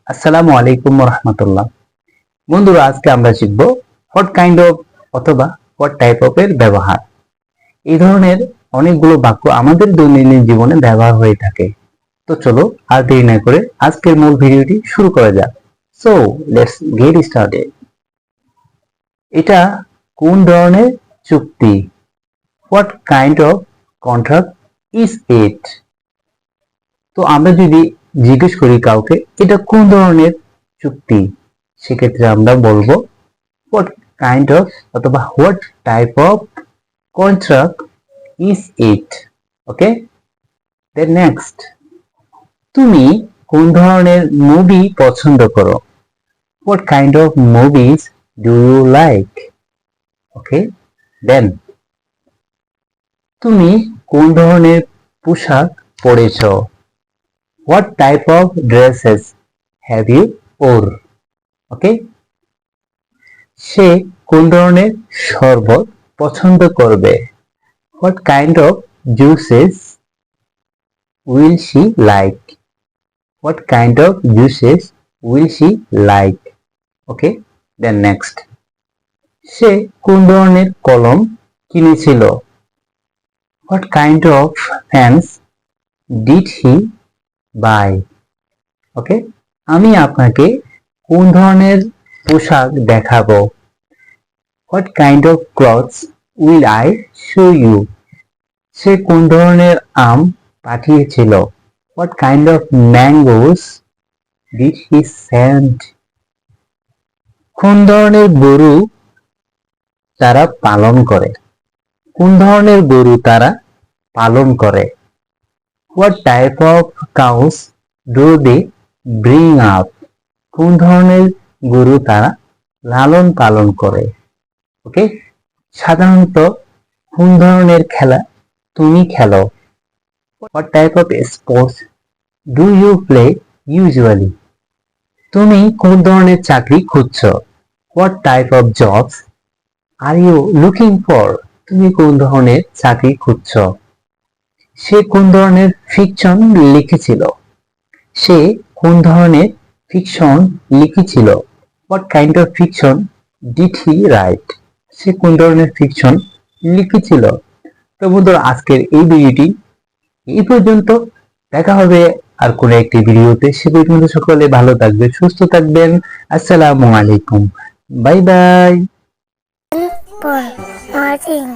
আসসালামু আলাইকুম রহমতুল্লাহ। বন্ধুরা, আজকে আমরা শিখব হোয়াট কাইন্ড অফ অথবা হোয়াট টাইপ অফ এর ব্যবহার। এই ধরনের অনেকগুলো বাক্য আমাদের দৈনন্দিন জীবনে ব্যবহার হয়ে থাকে। তো চলো আর দেরি না করে আজকের মূল ভিডিওটি শুরু করা যাক। So let's get started. এটা কোন ধরনের চুক্তি? What kind of contract is ইট? তো আমরা যদি জিজ্ঞেস করি কাউকে এটা কোন ধরনের চুক্তি, সেক্ষেত্রে আমরা বলবো হোয়াট কাইন্ড অফ অথবা what type of contract is it. Okay, then next, তুমি কোন ধরনের মুভি পছন্দ করো? What kind of movies do you like? Okay, then তুমি কোন ধরনের পোশাক পরেছো? What type of dresses have you wore? Okay? সে কোন ধরনের শরবত পছন্দ করবে? What kind of juices will she like? What kind of juices will she like? Okay? Then next. সে কোন ধরনের কলম কিনেছিল? What kind of pens did he buy. Okay, আমি আপনাকে কোন ধরনের পোশাক দেখাবো? What kind of clothes will I show you? সে কোন ধরনের আম পাঠিয়েছিল? What kind of mangoes did he send? কোন ধরনের গরু তারা পালন করে? কোন ধরনের গরু তারা পালন করে? What type of cows do they bring up? কোন ধরনের গরু তারা লালন পালন করে? ওকে, সাধারণত কোন ধরনের খেলা তুমি খেলো? What type of sports do you play usually? তুমি কোন ধরনের চাকরি খুঁজছো? What type of jobs are you looking for? তুমি কোন ধরনের চাকরি খুঁজছো? সে কোন ধরনের ফিকশন লিখেছিল? সে কোন ধরনের ফিকশন লিখেছিল? What kind of fiction did he write? সে কোন ধরনের ফিকশন লিখেছিল? তো বন্ধুরা, আজকের এই ভিডিওটি এই পর্যন্ত। দেখা হবে আর কোনো একটি ভিডিওতে। সে পর্যন্ত সকলে ভালো থাকবেন, সুস্থ থাকবেন। আসসালামু আলাইকুম, বাই বাই। For watching.